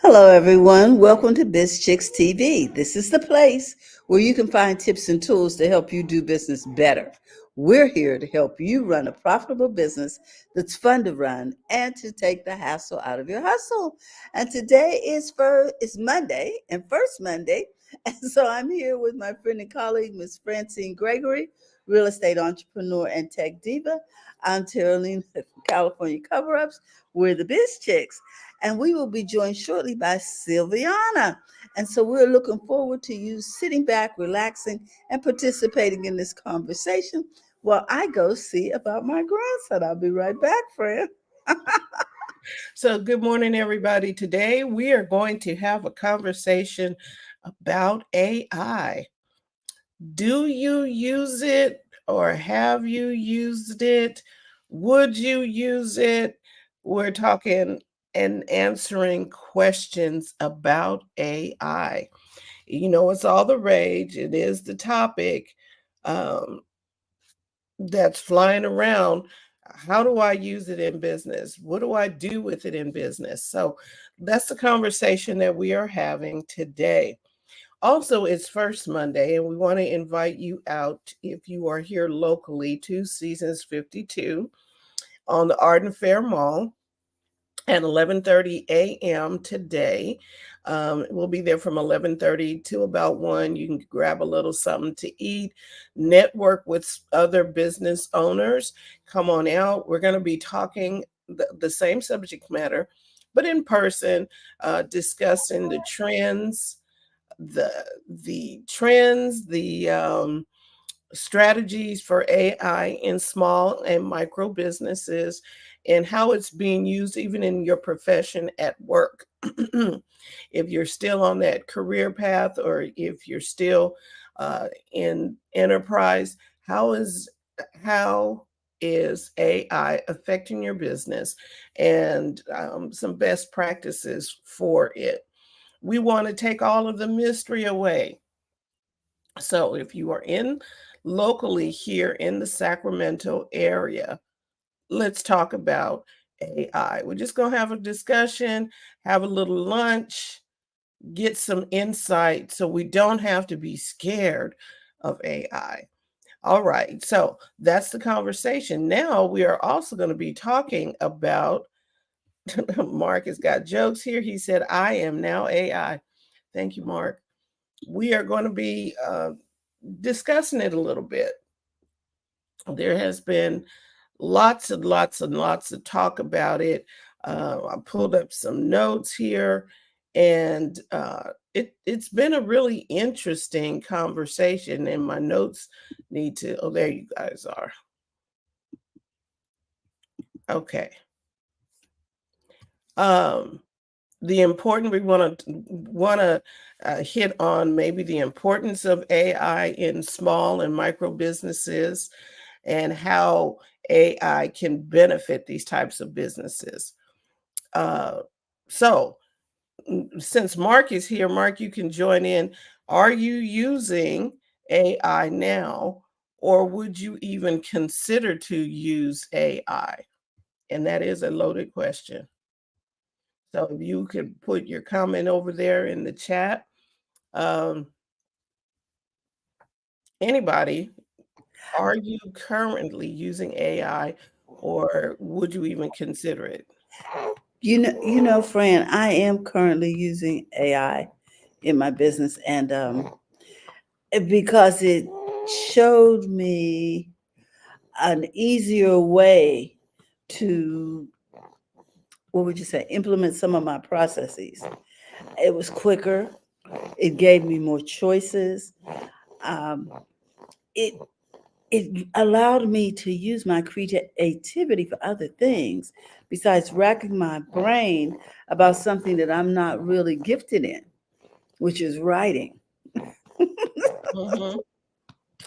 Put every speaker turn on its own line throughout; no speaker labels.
Hello, everyone. Welcome to Biz Chicks TV. This is the place where you can find tips and tools to help you do business better. We're here to help you run a profitable business that's fun to run and to take the hassle out of your hustle. And today is Monday and first Monday. And so I'm here with my friend and colleague, Miss Francine Gregory, real estate entrepreneur and tech diva. I'm Terrellene from California Cover Ups. We're the Biz Chicks and we will be joined shortly by Silviana. And so we're looking forward to you sitting back, relaxing, and participating in this conversation while I go see about my grandson. I'll be right back, friend.
So, good morning, everybody. Today, we are going to have a conversation about AI. Do you use it or have you used it? Would you use it? We're talking and answering questions about AI. It's all the rage, it is the topic. Um, that's flying around. How do I use it in business? What do I do with it in business? So that's the conversation that we are having today. Also, it's First Monday, and we want to invite you out if you are here locally to Seasons 52 on the Arden Fair Mall at 11:30 a.m. today. We'll be there from 11:30 to about 1. You can grab a little something to eat, network with other business owners. Come on out. We're going to be talking the same subject matter, but in person, discussing the the strategies for AI in small and micro businesses and how it's being used even in your profession at work. If you're still on that career path or if you're still in enterprise, how is AI affecting your business and some best practices for it. We want to take all of the mystery away. So if you are in locally here in the Sacramento area, let's talk about AI. We're just going to have a discussion, have a little lunch, get some insight so we don't have to be scared of AI. All right, so that's the conversation. Now we are also going to be talking about Mark has got jokes here. He said, I am now AI. Thank you, Mark. We are going to be discussing it a little bit. There has been lots and lots and lots of talk about it. I pulled up some notes here, and it's been a really interesting conversation. And my notes need to. Oh, there you guys are. Okay. Um, the important we want to hit on maybe the importance of AI in small and micro businesses and how AI can benefit these types of businesses. Uh, so, since Mark is here, Mark, you can join in. Are you using AI now, or would you even consider to use AI? And that is a loaded question. So, if you could put your comment over there in the chat. Um, Anybody, are you currently using AI, or would you even consider it?
Fran, I am currently using AI in my business, and because it showed me an easier way to, what would you say, implement some of my processes. It was quicker. It gave me more choices. Um, it it allowed me to use my creativity for other things besides racking my brain about something that I'm not really gifted in, which is writing.
Mhm.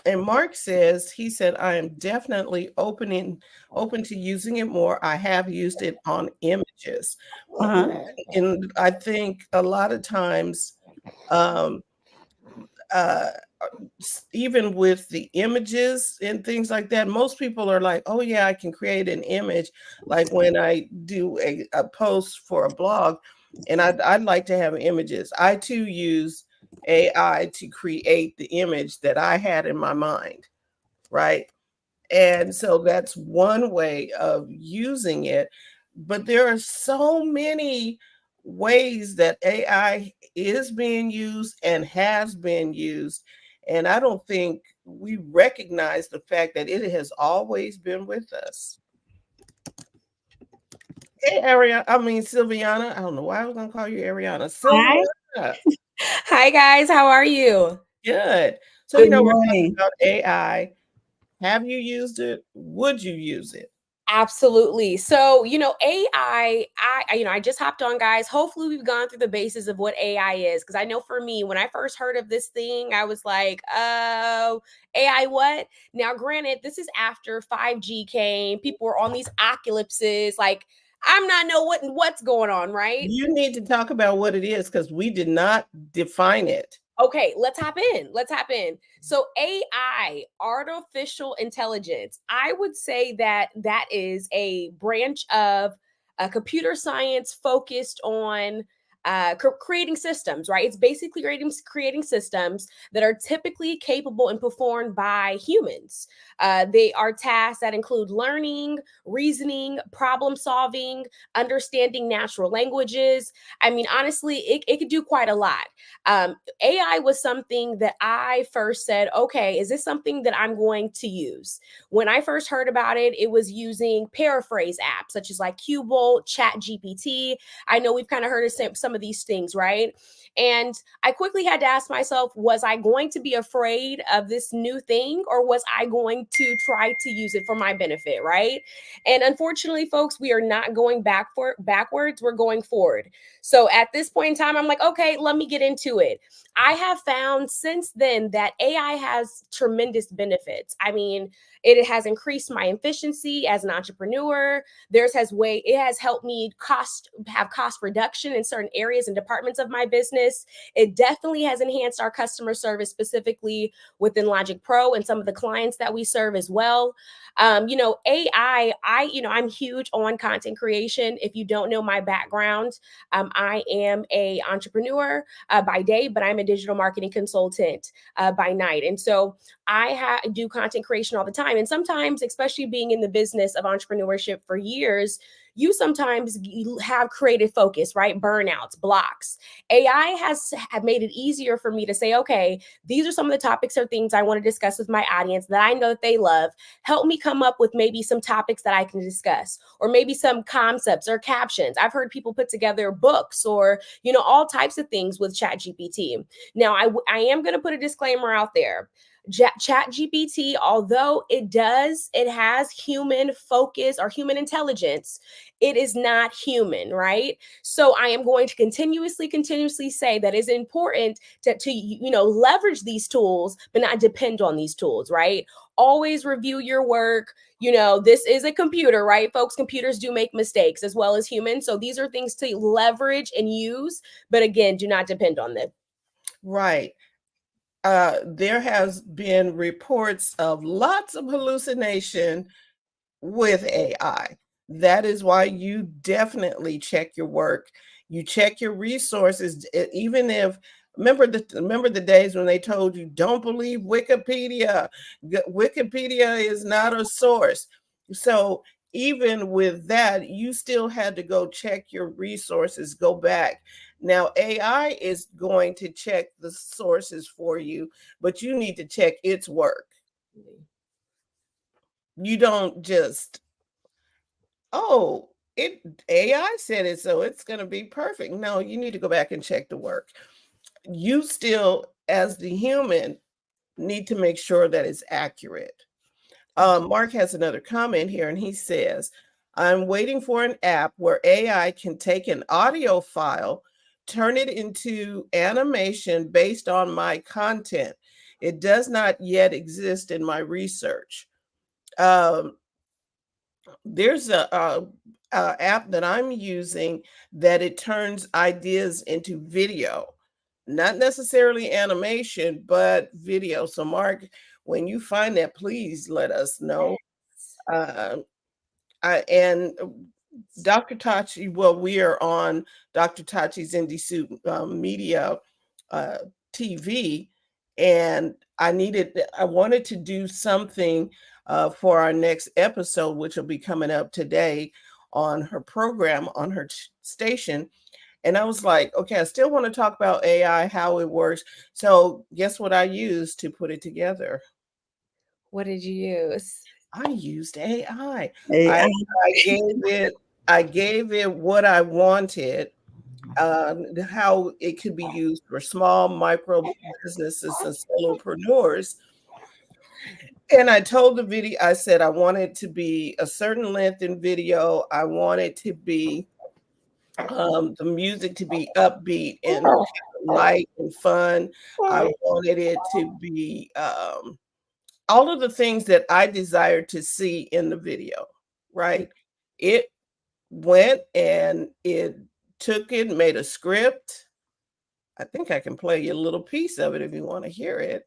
And Mark says, he said, I am definitely open to using it more. I have used it on images.
Uh-huh.
And I think a lot of times, um, uh, even with the images and things like that, most people are like, oh, yeah, I can create an image. Like when I do a post for a blog, and I'd like to have images. I too use AI to create the image that I had in my mind, right? And so that's one way of using it. But there are so many ways that AI is being used and has been used. And I don't think we recognize the fact that it has always been with us. Hey, Ariana, I mean, Silviana. I don't know why I was going to call you Ariana.
Hi.
Silviana.
Hi, guys. How are you?
Good. So,
Good
we're talking
morning.
about AI. Have you used it? Would you use it?
Absolutely. So, I just hopped on, guys. Hopefully, we've gone through the basis of what AI is. Because I know for me, when I first heard of this thing, I was like, oh, AI what? Now, granted, this is after 5G came. People were on these ocalypses. Like, I'm not know what's going on, right?
You need to talk about what it is because we did not define it.
Okay, let's hop in. Let's hop in. So AI, artificial intelligence, I would say that that is a branch of computer science focused on creating systems, right? It's basically creating systems that are typically capable and performed by humans. They are tasks that include learning, reasoning, problem solving, understanding natural languages. I mean, honestly, it could do quite a lot. AI was something that I first said, okay, is this something that I'm going to use? When I first heard about it, it was using paraphrase apps such as like Qbolt, Chat GPT. I know we've kind of heard of some of these things, right? And I quickly had to ask myself, was I going to be afraid of this new thing or was I going to try to use it for my benefit, right? And unfortunately, folks, we are not going backwards, we're going forward. So at this point in time, I'm like, okay, let me get into it. I have found since then that AI has tremendous benefits. I mean, it has increased my efficiency as an entrepreneur. It has helped me have cost reduction in certain areas and departments of my business. It definitely has enhanced our customer service, specifically within Logic Pro and some of the clients that we serve as well. AI, I'm huge on content creation. If you don't know my background, I am a entrepreneur by day, but I'm a digital marketing consultant by night. And so do content creation all the time. And sometimes, especially being in the business of entrepreneurship for years, you sometimes have creative focus, right? Burnouts, blocks. AI have made it easier for me to say, okay, these are some of the topics or things I want to discuss with my audience that I know that they love. Help me come up with maybe some topics that I can discuss, or maybe some concepts or captions. I've heard people put together books or, all types of things with Chat GPT. Now, I am going to put a disclaimer out there. Chat GPT, although it has human focus or human intelligence, it is not human, right? So I am going to continuously say that it's important to leverage these tools, but not depend on these tools, right? Always review your work. This is a computer, right? Folks, computers do make mistakes as well as humans. So these are things to leverage and use, but again, do not depend on them.
Right. There has been reports of lots of hallucination with AI. That is why you definitely check your work. You check your resources, even if remember the days when they told you don't believe Wikipedia. Wikipedia is not a source. So even with that, you still had to go check your resources, go back. Now AI is going to check the sources for you, but you need to check its work. You don't just, oh, it AI said it, so it's going to be perfect. No, you need to go back and check the work. You still, as the human, need to make sure that it's accurate. Mark has another comment here, and he says, I'm waiting for an app where AI can take an audio file, turn it into animation based on my content. It does not yet exist in my research. Um, there's a app that I'm using that it turns ideas into video, not necessarily animation, but video. So, Mark, when you find that, please let us know.
Yes.
Uh, and Dr. Tachi, well, we are on Dr. Tachi's Indie Suit Media uh, TV, and I wanted to do something for our next episode, which will be coming up today on her program on her station. And I was like, okay, I still want to talk about AI, how it works. So, guess what I used to put it together?
What did you use?
I used AI.
Hey,
I I gave it what I wanted, how it could be used for small micro businesses and solopreneurs. And I told the video, I said I want it to be a certain length in video. I want it to be the music to be upbeat and light and fun. I wanted it to be all of the things that I desired to see in the video, right? It went and it took it, made a script. I think I can play you a little piece of it if you want to hear it.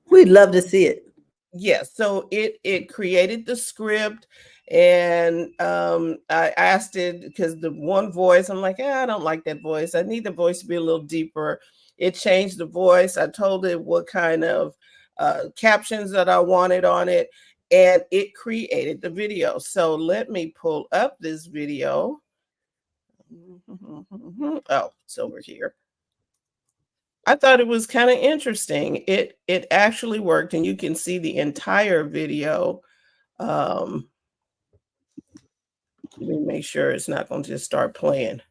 we'd love to see it.
Yes, so it created the script, and I asked it because the one voice, I'm like, I don't like that voice. I need the voice to be a little deeper. It changed the voice. I told it what kind of captions that I wanted on it, and it created the video. So let me pull up this video. Oh, it's over here. I thought it was kind of interesting. It actually worked, and you can see the entire video. Um, Let me make sure it's not going to just start playing.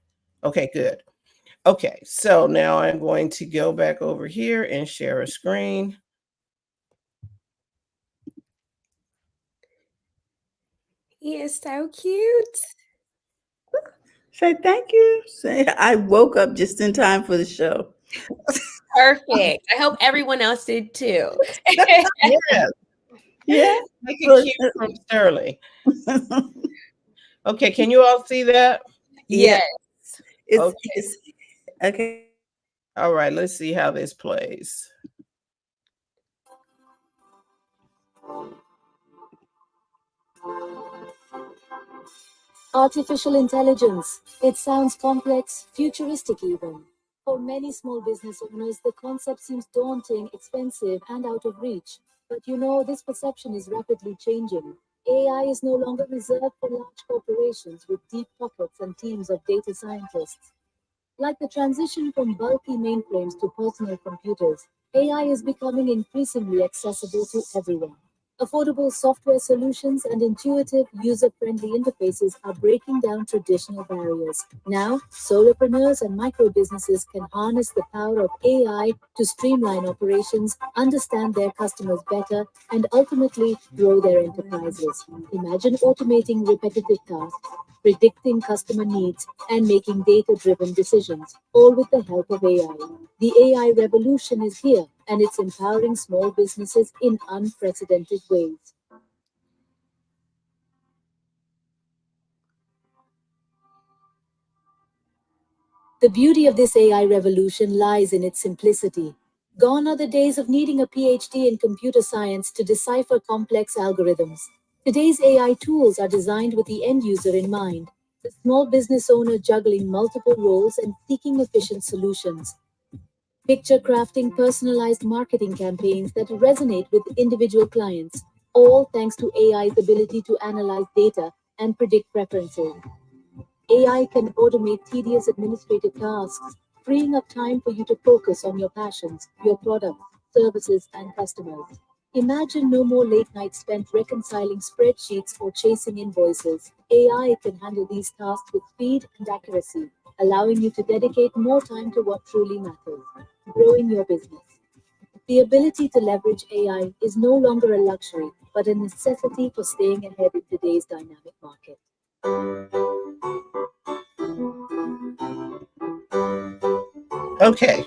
Okay, good. Okay, so now I'm going to go back over here and share a screen.
He is so cute.
Say thank you. Say I woke up just in time for the show.
Perfect. I hope everyone else did too.
Yeah,
Yeah.
make it cute from Sterling. Okay, can you all see that?
Yeah.
Yes.
It's
Okay,
it's okay.
all right, let's see how this plays.
Artificial intelligence. It sounds complex, futuristic even. For many small business owners, the concept seems daunting, expensive, and out of reach. But this perception is rapidly changing. AI is no longer reserved for large corporations with deep pockets and teams of data scientists. Like the transition from bulky mainframes to personal computers, AI is becoming increasingly accessible to everyone. Affordable software solutions and intuitive, user friendly interfaces are breaking down traditional barriers. Now, solopreneurs and micro businesses can harness the power of AI to streamline operations, understand their customers better, and ultimately grow their enterprises. Imagine automating repetitive tasks, predicting customer needs, and making data driven decisions, all with the help of AI. The AI revolution is here, and it's empowering small businesses in unprecedented ways. The beauty of this AI revolution lies in its simplicity. Gone are the days of needing a PhD in computer science to decipher complex algorithms. Today's AI tools are designed with the end user in mind, the small business owner juggling multiple roles and seeking efficient solutions. Picture crafting personalized marketing campaigns that resonate with individual clients, all thanks to AI's ability to analyze data and predict preferences. AI can automate tedious administrative tasks, freeing up time for you to focus on your passions, your products, services, and customers. Imagine no more late nights spent reconciling spreadsheets or chasing invoices. AI can handle these tasks with speed and accuracy, allowing you to dedicate more time to what truly matters, growing your business. The ability to leverage AI is no longer a luxury, but a necessity for staying ahead in today's dynamic market.
Okay,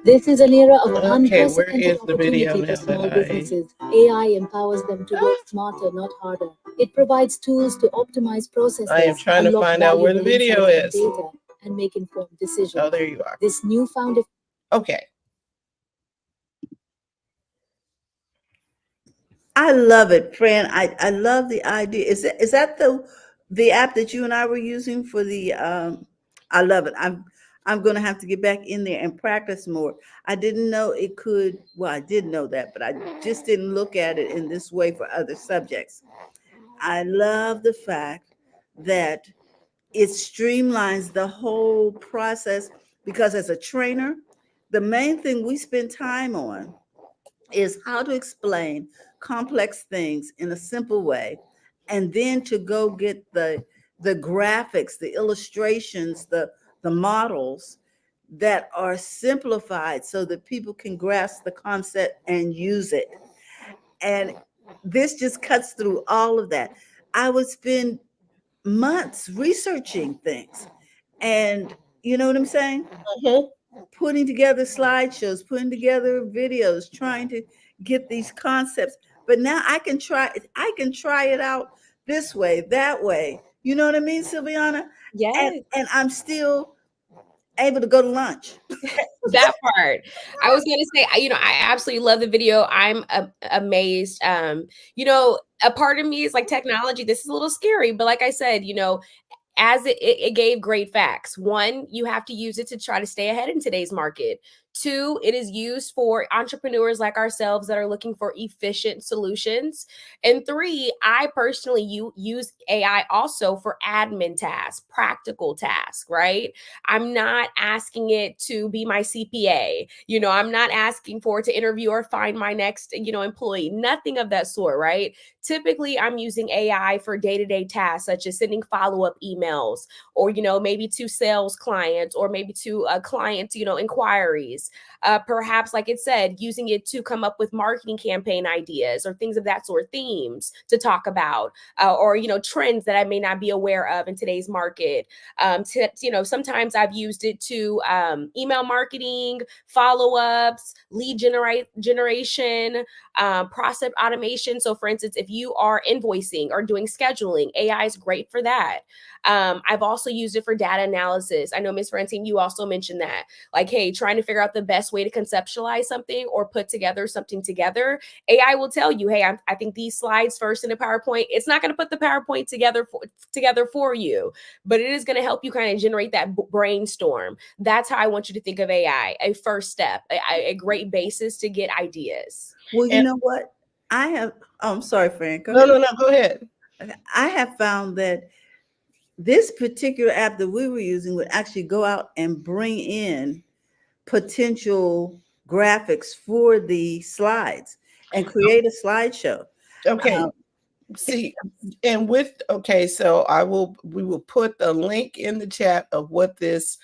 This is an era of
okay, where
unprecedented
is the video
opportunity for
now that
small businesses. AI empowers them to work smarter, not harder. It provides tools to optimize
I am
processes,
trying to
unlock
find out where the
valuable
video
insights from
is.
data, and make informed decisions.
Oh, there you are.
This newfound
Okay,
I love it, Fran. I love the idea. Is that the the app that you and I were using for the I love it. I'm going to have to get back in there and practice more. I didn't know it could, well, I did know that, but I just didn't look at it in this way for other subjects. I love the fact that it streamlines the whole process, because as a trainer, the main thing we spend time on is how to explain complex things in a simple way, and then to go get the graphics, the illustrations, the models that are simplified so that people can grasp the concept and use it. And this just cuts through all of that. I would spend months researching things, and you know what I'm saying,
Mhm.
putting together slideshows, putting together videos, trying to get these concepts. But now I can try it out this way, that way. You know what I mean, Silviana? And
Yes.
and I'm still able to go to lunch.
That part. I was gonna say, I absolutely love the video. I'm amazed. A part of me is like technology. This is a little scary, but like I said, as it gave great facts. One, you have to use it to try to stay ahead in today's market. Two, it is used for entrepreneurs like ourselves that are looking for efficient solutions. And three, I personally use AI also for admin tasks, practical tasks, right? I'm not asking it to be my CPA. I'm not asking for it to interview or find my next, employee. Nothing of that sort, right? Typically, I'm using AI for day-to-day tasks such as sending follow-up emails, or maybe to sales clients, or maybe to clients, inquiries. Perhaps, like it said, using it to come up with marketing campaign ideas or things of that sort, themes to talk about, or trends that I may not be aware of in today's market. Sometimes I've used it to email marketing, follow-ups, lead generation, process automation. So, for instance, if you are invoicing or doing scheduling, AI is great for that. I've also used it for data analysis. I know, Miss Francine, you also mentioned that. Like, hey, trying to figure out the best way to conceptualize something or put together something together. AI will tell you, hey, I think these slides first in a PowerPoint. It's not going to put the PowerPoint together for you, but it is going to help you kind of generate that brainstorm. That's how I want you to think of AI, a first step, a great basis to get ideas.
Well, you
And
know what? I have, oh, I'm sorry, Frank. Go
no,
ahead.
no, no, go ahead.
I have found that this particular app that we were using would actually go out and bring in potential graphics for the slides and create a slideshow.
Okay.
Um,
See, and okay, so we will put the link in the chat of what this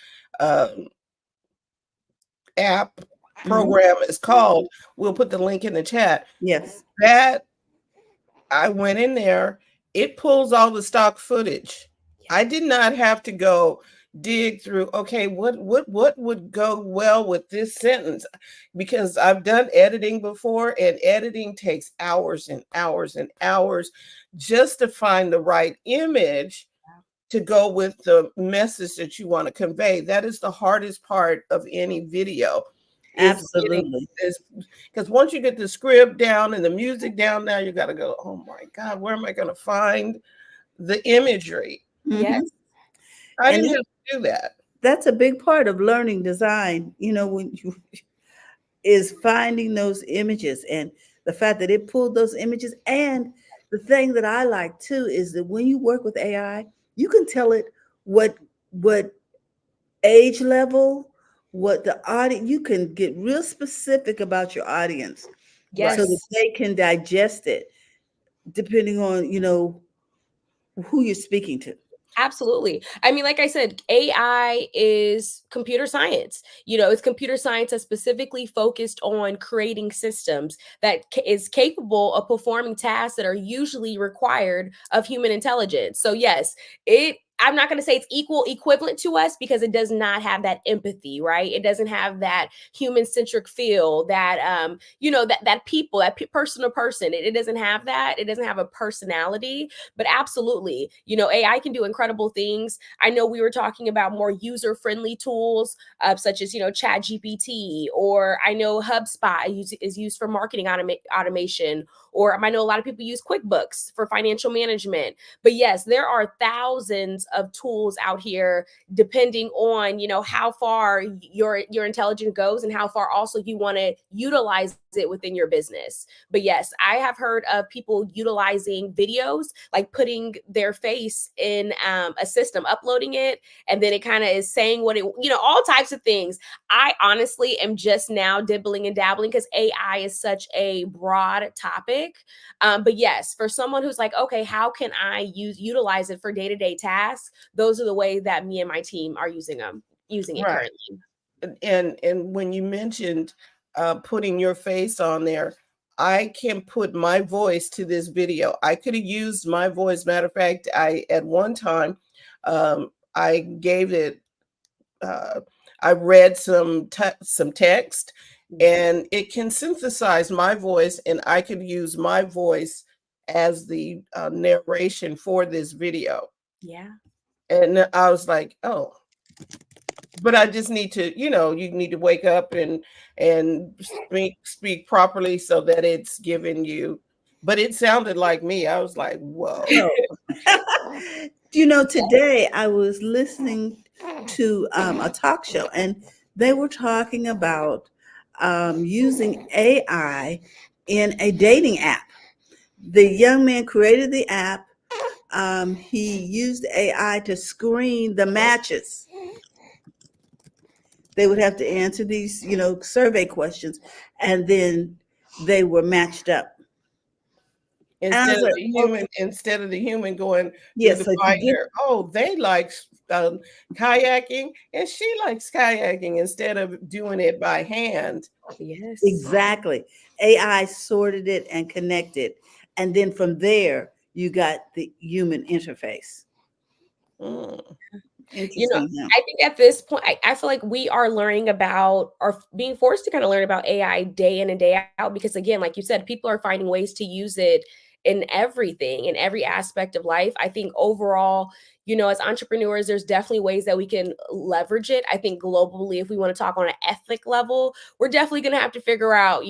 app
mhm.
program is called. We'll put the link in the chat.
Yes,
That I went in there, it pulls all the stock footage. I did not have to go dig through, okay, what would go well with this sentence? Because I've done editing before, and editing takes hours and hours and hours just to find the right image to go with the message that you want to convey. That is the hardest part of any video, is getting
absolutely.
this, because once you get the script down and the music down, now you got to go, oh my God, where am I going to find the imagery?
Yes.
Mhm.
I
And
didn't have to do that.
that's a big part of learning design. When you is finding those images, and the fact that it pulled those images. And the thing that I like too is that when you work with AI, you can tell it what age level, what the audience, you can get real specific about your audience
Right.
so that
Yes.
they can digest it depending on, who you're speaking to.
Absolutely. I mean, like I said, AI is computer science. It's computer science that's specifically focused on creating systems that is capable of performing tasks that are usually required of human intelligence. So, yes, I'm not going to say it's equivalent to us, because it does not have that empathy, right? It doesn't have that human centric feel, that that people, that person to person. It doesn't have that. It doesn't have a personality. But absolutely, AI can do incredible things. I know we were talking about more user-friendly tools, such as, Chat GPT, or I know HubSpot is used for marketing automation, or I know a lot of people use QuickBooks for financial management. But yes, there are thousands of tools out here depending on, how far your intelligence goes and how far also you want to utilize it within your business. But yes, I have heard of people utilizing videos, like putting their face in a system, uploading it, and then it kind of is saying what it, all types of things. I honestly am just now dibbling and dabbling because AI is such a broad topic. But yes, for someone who's like, okay, how can I utilize it for day-to-day tasks? Those are the way that me and my team are using it
Right.
currently.
And when you mentioned putting your face on there, I can put my voice to this video. I could have used my voice. Matter of fact, I at one time I gave it. I read some text, and it can synthesize my voice, and I could use my voice as the narration for this video.
Yeah.
And I was like, oh, but I just need to, you need to wake up and speak properly so that it's giving you. But it sounded like me. I was like, whoa.
Today I was listening to a talk show, and they were talking about using AI in a dating app. The young man created the app. He used AI to screen the matches. They would have to answer these, survey questions, and then they were matched up. And I
Instead
was
of
like,
the
okay,
human going through
yes,
the
so to get
binder. Oh, they like kayaking, and she likes kayaking, instead of doing it by hand.
Yes.
exactly, AI sorted it and connected, and then from there you got the human interface.
Mm.
You know,
Interesting, huh?
I think at this point, I feel like we are learning about or being forced to kind of learn about AI day in and day out because, again, like you said, people are finding ways to use it in everything, in every aspect of life. I think overall, as entrepreneurs, there's definitely ways that we can leverage it. I think globally, if we want to talk on an ethic level, we're definitely going to have to figure out,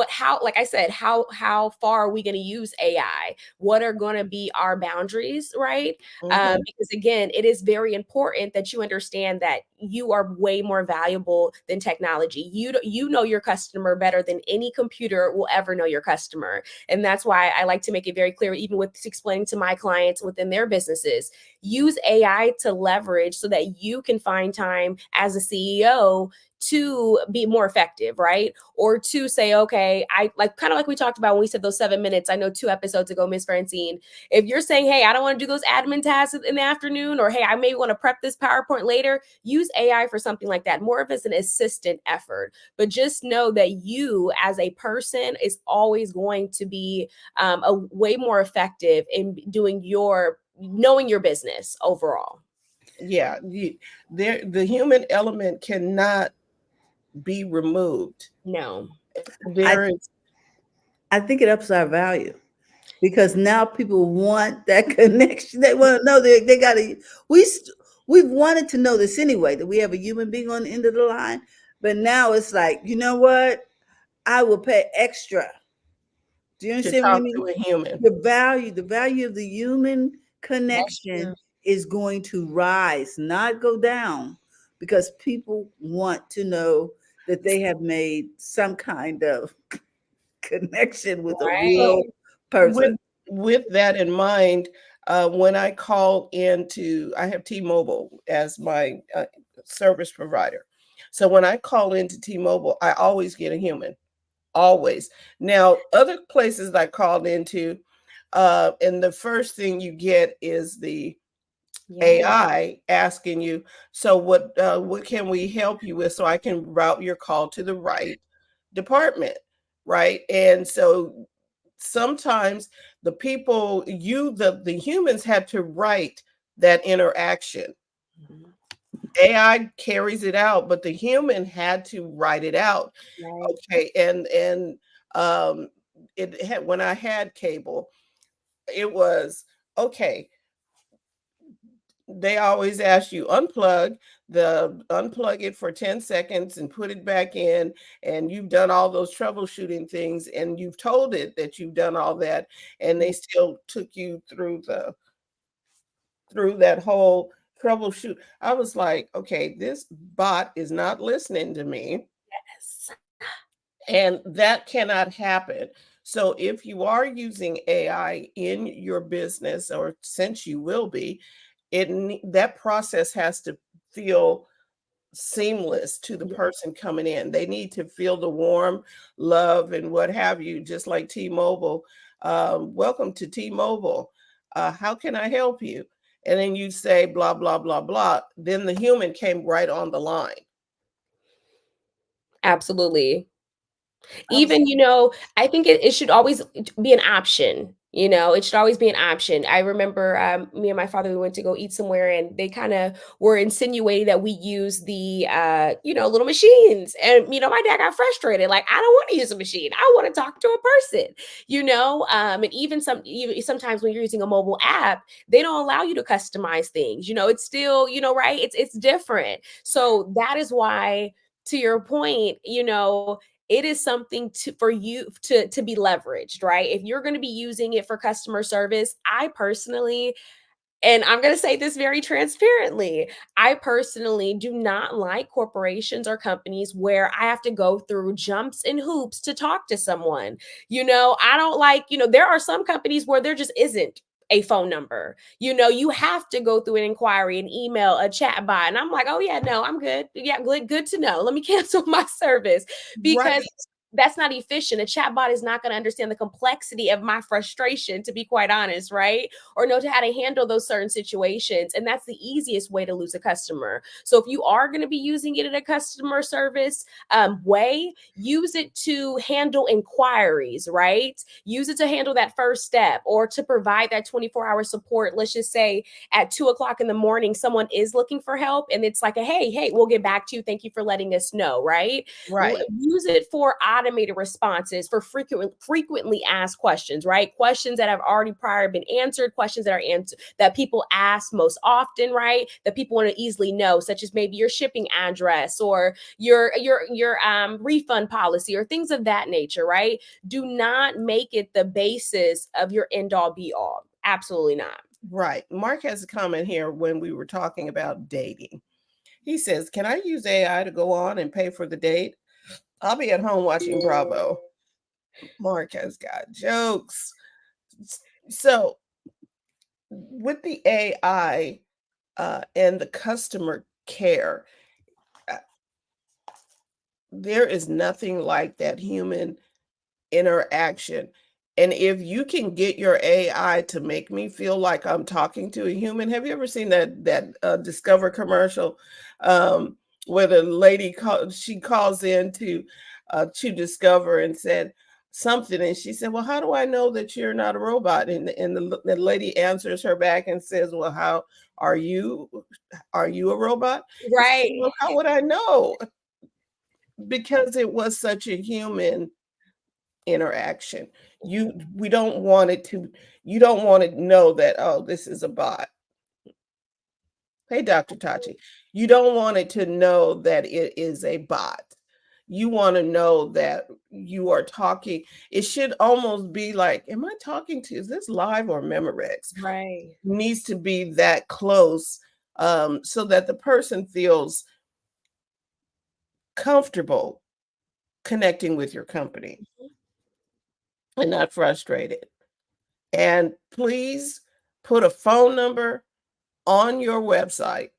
how, like I said, how far are we going to use AI? What are going to be our boundaries, right?
Mhm.
Because again, it is very important that you understand that you are way more valuable than technology. You know your customer better than any computer will ever know your customer, and that's why I like to make it very clear, even with explaining to my clients within their businesses. Use AI to leverage so that you can find time as a CEO to be more effective, right? Or to say, okay, I like kind of like we talked about when we said those 7 minutes. I know 2 episodes ago, Miss Francine, if you're saying, hey, I don't want to do those admin tasks in the afternoon, or hey, I may want to prep this PowerPoint later, use AI for something like that. More of as an assistant effort. But just know that you as a person is always going to be a way more effective in doing knowing your business overall.
Yeah, the human element cannot be removed.
No.
I
There is,
I think it ups our value because now people want that connection. They want to know they got to. We've wanted to know this anyway, that we have a human being on the end of the line, but now it's like, you know what? I will pay extra. Do you
to
understand what I
talk
mean?
to a human.
The value of the human
That's true.
connection is going to rise, not go down, because people want to know that they have made some kind of connection with a
So
real person.
with with that in mind, when I call into, I have T-Mobile as my service provider. So when I call into T-Mobile, I always get a human, always. Now, other places I called into, and the first thing you get is the
Yeah.
AI asking you, so what can we help you with, so I can route your call to the right department, right? And so sometimes the people, the humans had to write that interaction.
Mhm.
AI carries it out, but the human had to write it out.
Right.
Okay, and um it had, when I had cable, it was okay. they always ask you unplug it for 10 seconds and put it back in, and you've done all those troubleshooting things and you've told it that you've done all that, and they still took you through that whole troubleshoot. I was like, okay, this bot is not listening to me,
Yes.
and that cannot happen. So if you are using AI in your business, or since you will be, that process has to feel seamless to the
Yeah,
person coming in. They need to feel the warm love and what have you, just like T-Mobile. Welcome to T-Mobile. How can I help you? And then you say blah, blah, blah, blah. Then the human came right on the line.
absolutely.
I was
Even, I think it should always be an option. It should always be an option. I remember me and my father, we went to go eat somewhere, and they kind of were insinuating that we use the, little machines. And, my dad got frustrated. Like, I don't want to use a machine. I want to talk to a person, and even sometimes when you're using a mobile app, they don't allow you to customize things. It's still, right. It's different. So that is why, to your point, it is something for you to be leveraged, right? If you're going to be using it for customer service, I personally, and I'm going to say this very transparently, I personally do not like corporations or companies where I have to go through jumps and hoops to talk to someone. I don't like, there are some companies where there just isn't a phone number. You have to go through an inquiry, an email, a chat bot. And I'm like, oh yeah, no, I'm good. Yeah, good to know. Let me cancel my service,
right.
because that's not efficient. A chat bot is not going to understand the complexity of my frustration, to be quite honest, right? Or know how to handle those certain situations. And that's the easiest way to lose a customer. So if you are going to be using it in a customer service way, use it to handle inquiries, right? Use it to handle that first step, or to provide that 24-hour support. Let's just say at 2 o'clock in the morning, someone is looking for help, and it's like, hey, we'll get back to you. Thank you for letting us know, right?
Right.
Use it for automated responses, for frequently asked questions, right? Questions that have already prior been answered, questions that are answered that people ask most often, right? That people want to easily know, such as maybe your shipping address, or your refund policy, or things of that nature, right? Do not make it the basis of your end all be all. Absolutely not.
Right. Mark has a comment here when we were talking about dating. He says, can I use AI to go on and pay for the date? I'll be at home watching Bravo. Mark has got jokes. So, with the AI and the customer care, uh, there is nothing like that human interaction. And if you can get your AI to make me feel like I'm talking to a human, have you ever seen that Discover commercial, where the lady she calls in to Discover and said something, and she said, "Well, how do I know that you're not a robot?" And the lady answers her back and says, "Well, how are you? Are you a robot?" And she said,
Right.
"Well, how would I know?" Because it was such a human interaction. We don't want it to you don't want to know that, oh, this is a bot. Hey, Dr. Tachi. You don't want it to know that it is a bot. You want to know that you are talking. It should almost be like, am I talking to, is this live or Memorex?
Right.
Needs to be that close, so that the person feels comfortable connecting with your company and not frustrated. And please put a phone number on your website.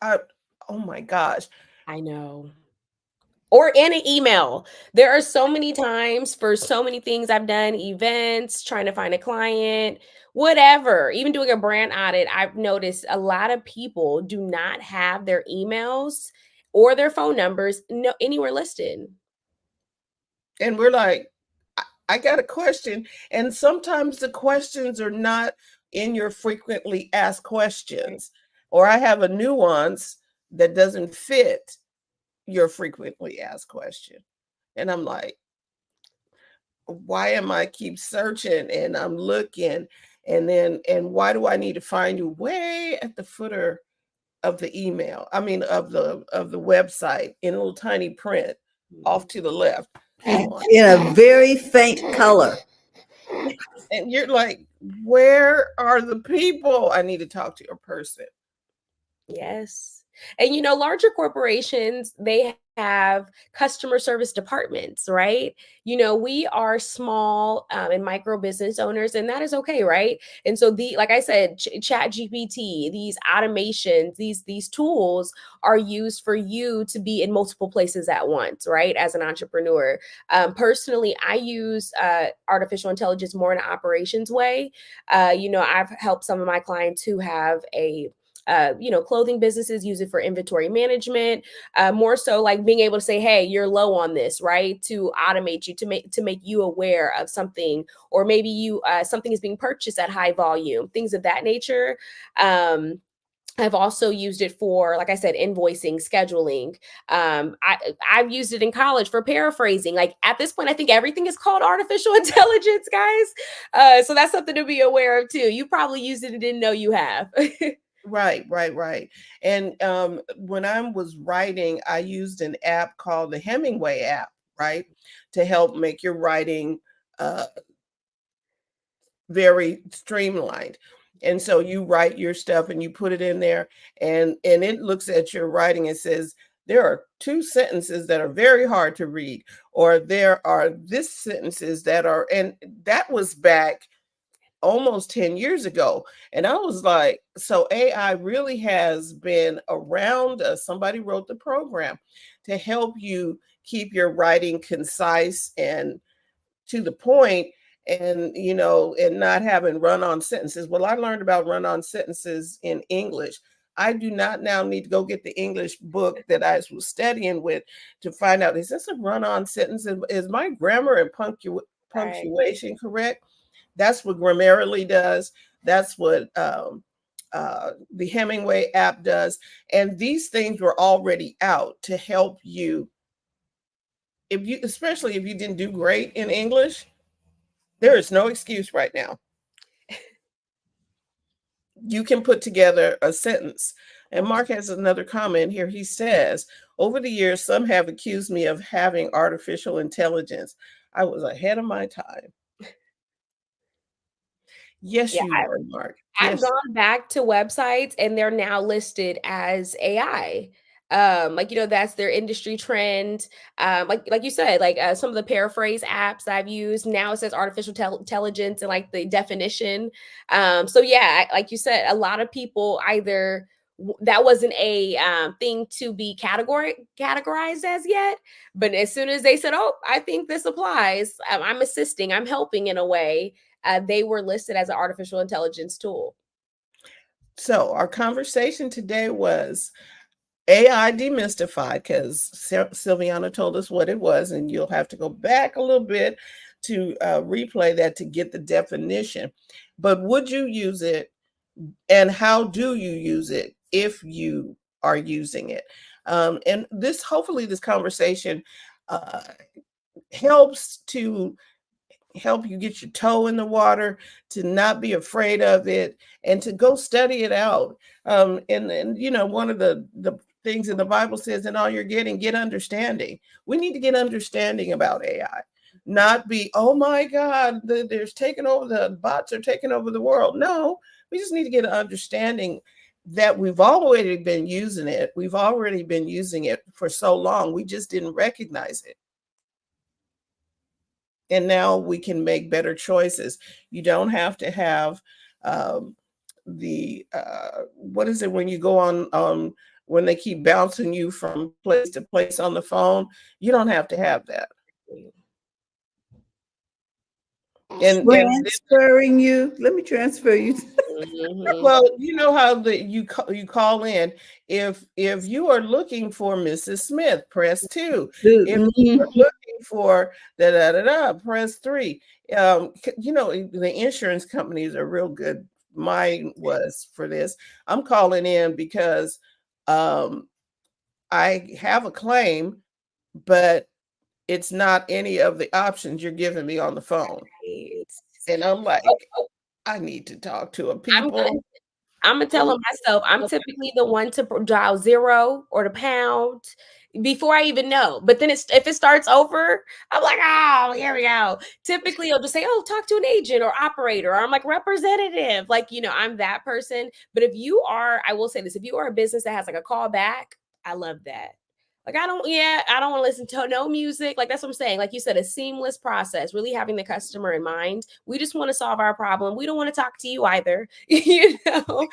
I, oh my gosh.
I know. Or in an email. There are so many times for so many things I've done, events, trying to find a client, whatever, even doing a brand audit. I've noticed a lot of people do not have their emails or their phone numbers anywhere listed.
And we're like, I got a question. And sometimes the questions are not in your frequently asked questions, or I have a nuance that doesn't fit your frequently asked question. And I'm like, why am I keep searching and I'm looking? And why do I need to find you way at the footer of the email? I mean, of the website in a little tiny print off to the left. Come on.
In a very faint color.
And you're like, where are the people? I need to talk to a person.
Yes. And larger corporations, they have customer service departments, right? We are small and micro business owners, and that is okay, right? And so like I said, Chat GPT, these automations, these tools are used for you to be in multiple places at once, right? As an entrepreneur. Personally, I use artificial intelligence more in an operations way. I've helped some of my clients who have clothing businesses use it for inventory management, more so like being able to say, hey, you're low on this, right? To automate you, to make you aware of something, or maybe something is being purchased at high volume, things of that nature. I've also used it for, like I said, invoicing, scheduling. I've used it in college for paraphrasing. Like at this point, I think everything is called artificial intelligence, guys. So that's something to be aware of too. You probably used it and didn't know you have.
Right. And when I was writing, I used an app called the Hemingway app, right, to help make your writing very streamlined. And so you write your stuff and you put it in there, and it looks at your writing and says, there are 2 sentences that are very hard to read, or there are this sentences that are, and that was back almost 10 years ago. And I was like, so AI really has been around us. Somebody wrote the program to help you keep your writing concise and to the point, and and not having run-on sentences. Well, I learned about run-on sentences in English. I do not now need to go get the English book that I was studying with to find out, is this a run-on sentence? Is my grammar and
Right.
punctuation correct? That's what Grammarly does. That's what the Hemingway app does. And these things were already out to help you. Especially if you didn't do great in English, there is no excuse right now. You can put together a sentence. And Mark has another comment here. He says, over the years, some have accused me of having artificial intelligence. I was ahead of my time. Yes,
Yeah.
you were, Mark.
I've
Yes.
gone back to websites and they're now listed as AI. That's their industry trend. Like you said, like some of the paraphrase apps I've used now, it says artificial intelligence and like the definition. So yeah, like you said, a lot of people either that wasn't a thing to be categorized as yet, but as soon as they said, oh, I think this applies, I'm assisting, I'm helping in a way, they were listed as an artificial intelligence tool.
So our conversation today was AI demystified, because Silviana told us what it was, and you'll have to go back a little bit to replay that to get the definition. But would you use it, and how do you use it if you are using it? And hopefully this conversation uh, helps to help you get your toe in the water, to not be afraid of it, and to go study it out. And one of the things in the Bible says, in all you're getting, get understanding. We need to get understanding about AI, not be, oh my God, there's taking over, the bots are taking over the world. No, we just need to get an understanding that we've already been using it. We've already been using it for so long. We just didn't recognize it. And now we can make better choices. You don't have to have the what is it when you go on when they keep bouncing you from place to place on the phone? You don't have to have that. And
Transferring you. Let me transfer you.
well, you know how you call in. If you are looking for Mrs. Smith, press 2. If you're looking for press 3. The insurance companies are real good. Mine was for this. I'm calling in because I have a claim, but it's not any of the options you're giving me on the phone. And I'm like, I need to talk to a
I'm gonna
people.
I'm gonna tell them myself. I'm typically the one to dial 0 or the pound before I even know. But then if it starts over, I'm like, oh, here we go. Typically, I'll just say, oh, talk to an agent or operator, or I'm like representative. Like, I'm that person. But if you are, I will say this: if you are a business that has like a call back, I love that. Like, I don't want to listen to no music. Like, that's what I'm saying. Like you said, a seamless process, really having the customer in mind. We just want to solve our problem. We don't want to talk to you either. We just want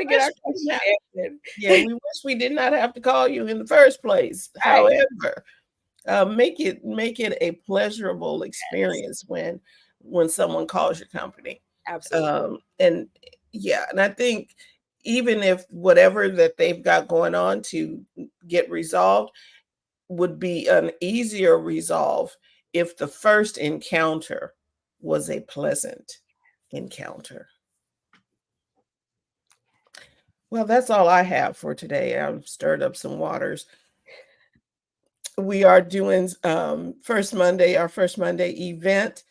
to get
Wish
our
we did
question
not-
answered.
Yeah, we wish we did not have to call you in the first place.
Right.
However, make it a pleasurable experience when someone calls your company.
Absolutely.
And yeah, and I think even if whatever that they've got going on to get resolved would be an easier resolve if the first encounter was a pleasant encounter. Well, that's all I have for today. I've stirred up some waters. We are doing our first Monday event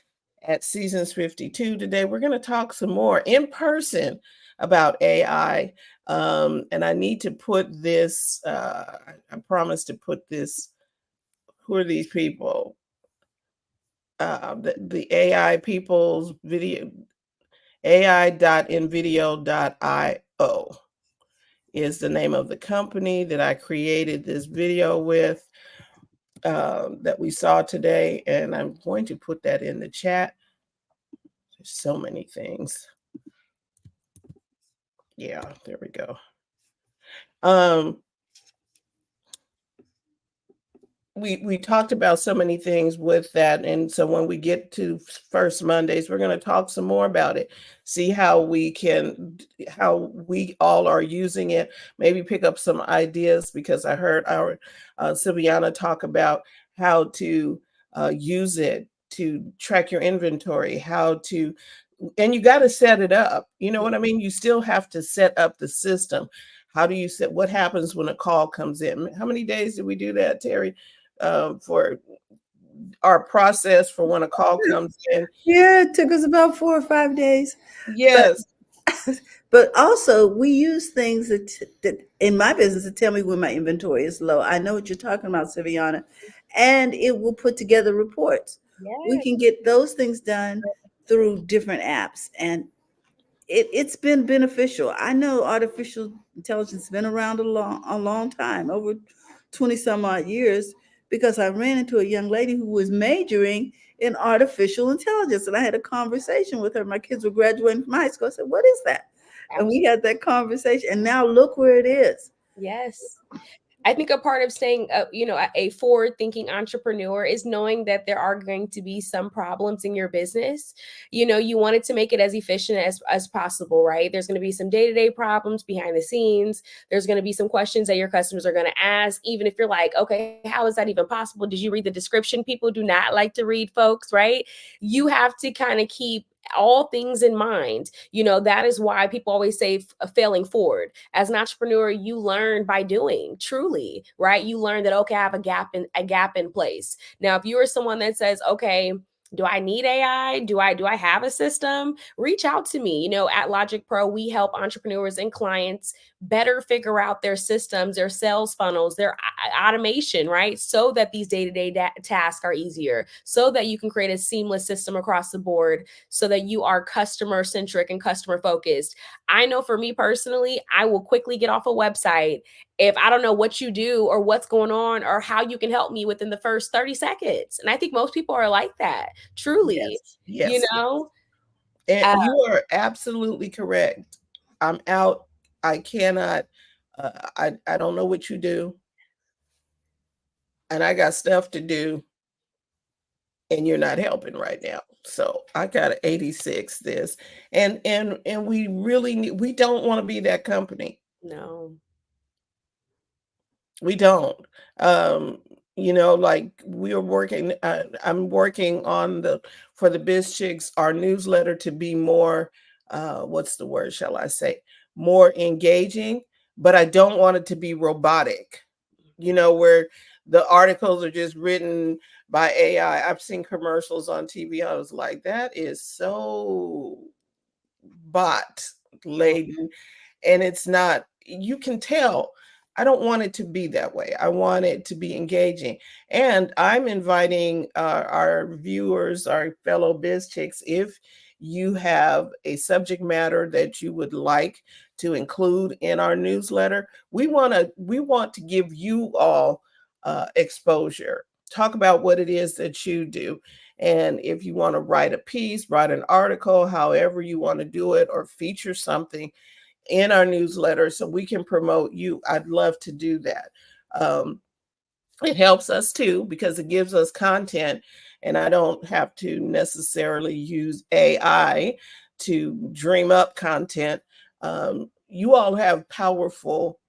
at Seasons 52 today. We're going to talk some more in person about AI. And I need to put this, I promised to put this, who are these people? The AI people's video, ai.nvideo.io is the name of the company that I created this video with. That we saw today, and I'm going to put that in the chat. There's so many things. Yeah, there we go. Um, we talked about so many things with that, and so when we get to first Mondays, we're going to talk some more about it, see how we all are using it, maybe pick up some ideas, because I heard our Silviana talk about how to use it to track your inventory, and you got to set it up. You know what I mean? You still have to set up the system. How do you set? What happens when a call comes in? How many days did we do that, Terry? For our process for when a call comes in.
Yeah, it took us about 4 or 5 days. But
Yes,
but also we use things that in my business to tell me when my inventory is low. I know what you're talking about, Siviana, and it will put together reports. We
Yes.
can get those things done through different apps, and it's been beneficial. I know artificial intelligence has been around a long time, over 20 some odd years, because I ran into a young lady who was majoring in artificial intelligence, and I had a conversation with her. My kids were graduating from high school. I said, "What is that?" And we
Absolutely.
had that conversation, and now look where it is.
Yes. I think a part of staying, a forward-thinking entrepreneur is knowing that there are going to be some problems in your business. You want it to make it as efficient as possible, right? There's going to be some day-to-day problems behind the scenes. There's going to be some questions that your customers are going to ask, even if you're like, okay, how is that even possible? Did you read the description? People do not like to read, folks, right? You have to kind of keep all things in mind. That is why people always say failing forward. As an entrepreneur, you learn by doing, truly, right? You learn that, okay, I have a gap in place. Now, if you are someone that says, okay, do I need AI? Do I have a system? Reach out to me. At Logic Pro, we help entrepreneurs and clients better figure out their systems, their sales funnels, their automation, right? So that these day-to-day tasks are easier, so that you can create a seamless system across the board, so that you are customer centric and customer focused. I know for me personally, I will quickly get off a website if I don't know what you do or what's going on or how you can help me within the first 30 seconds. And I think most people are like that, truly,
yes,
you
yes.
know?
And
Uh,
you are absolutely correct. I'm out. I cannot. I don't know what you do, and I got stuff to do, and you're not helping right now. So I got an 86 this, and we really need. We don't want to be that company.
no.
We don't. Um, like we are working, I'm working on for the Biz Chicks, our newsletter to be more, what's the word, shall I say, more engaging, but I don't want it to be robotic, where the articles are just written by AI. I've seen commercials on TV. I was like, that is so bot laden, and it's not, you can tell. I don't want it to be that way. I want it to be engaging. And I'm inviting our viewers, our fellow biz chicks, if you have a subject matter that you would like to include in our newsletter, we want to give you all exposure. Talk about what it is that you do. And if you want to write a piece, write an article, however you want to do it, or feature something in our newsletter so we can promote you, I'd love to do that. It helps us too because it gives us content, and I don't have to necessarily use AI to dream up content. You all have powerful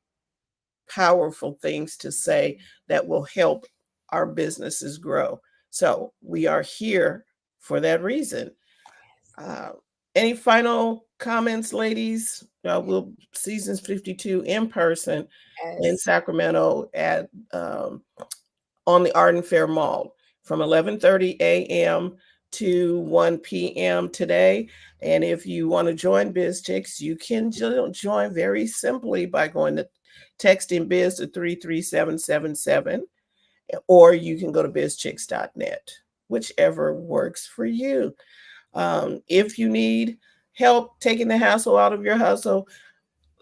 things to say that will help our businesses grow. So we are here for that reason. Any final comments, ladies? We'll Seasons 52 in person in Sacramento at on the Arden Fair Mall from 11:30 a.m. to 1 p.m. today. And if you want to join Biz Chicks, you can join very simply by going to texting biz to 33777, or you can go to bizchicks.net, whichever works for you. If you need help taking the hassle out of your hustle,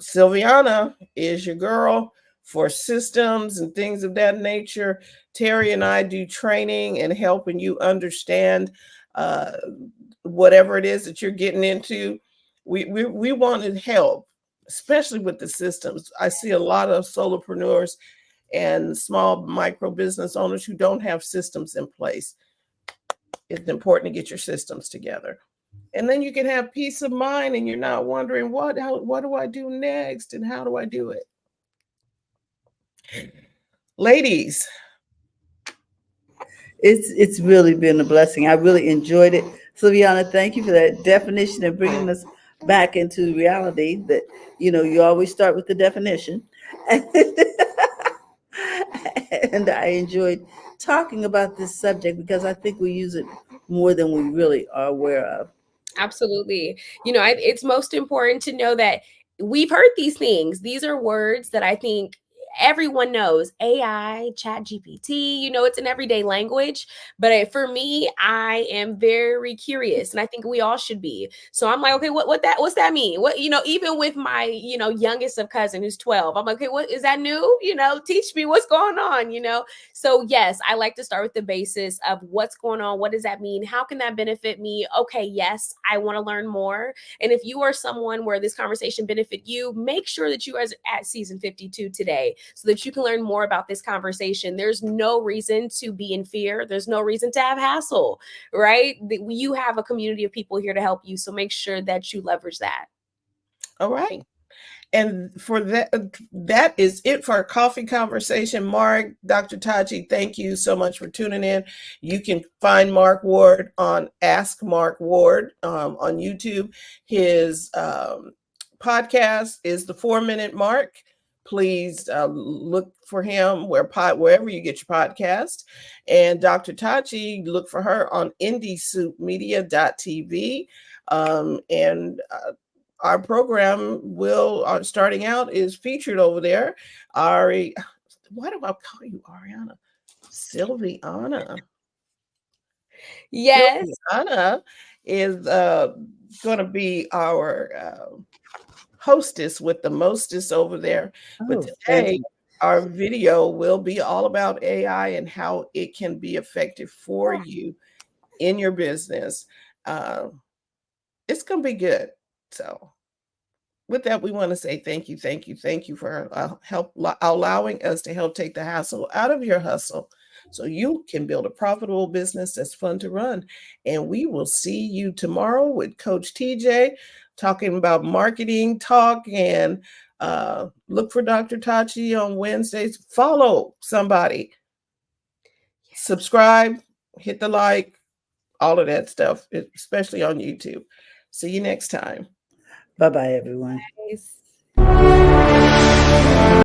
Sylviana is your girl for systems and things of that nature. Terry and I do training and helping you understand whatever it is that you're getting into. We wanted help, especially with the systems. I see a lot of solopreneurs and small micro business owners who don't have systems in place. It's important to get your systems together. And then you can have peace of mind and you're not wondering what do I do next and how do I do it? Ladies,
It's really been a blessing. I really enjoyed it. Sylviana, thank you for that definition and bringing us back into reality that, you always start with the definition. And I enjoyed talking about this subject because I think we use it more than we really are aware of.
Absolutely. It's most important to know that we've heard these things. These are words that I think everyone knows. AI, chat GPT, it's an everyday language. But for me, I am very curious, and I think we all should be. So I'm like, okay, what's that mean? What, even with my, youngest of cousin who's 12, I'm like, okay, what is that new? Teach me what's going on. So yes, I like to start with the basis of what's going on. What does that mean? How can that benefit me? Okay, yes, I want to learn more. And if you are someone where this conversation benefit you, make sure that you are at season 52 today, so that you can learn more about this conversation. There's no reason to be in fear. There's no reason to have hassle, right? You have a community of people here to help you. So make sure that you leverage that.
All right. And for that is it for our coffee conversation. Mark, Dr. Taji, thank you so much for tuning in. You can find Mark Ward on Ask Mark Ward on YouTube. His podcast is the 4-Minute Mark. Please look for him wherever you get your podcast. And Dr. Tachi, look for her on indiesoupmedia.tv. And our program starting out is featured over there. Ari, why do I call you Ariana? Sylviana.
Yes.
Sylviana is going to be our hostess with the mostest over there. But today, our video will be all about AI and how it can be effective for you in your business. It's going to be good. So with that, we want to say thank you for allowing us to help take the hassle out of your hustle so you can build a profitable business that's fun to run. And we will see you tomorrow with Coach TJ talking about marketing talk, and look for Dr. Tachi on Wednesdays. Follow somebody, subscribe, hit the like, all of that stuff, especially on YouTube. See you next time.
Bye-bye, everyone.
Nice.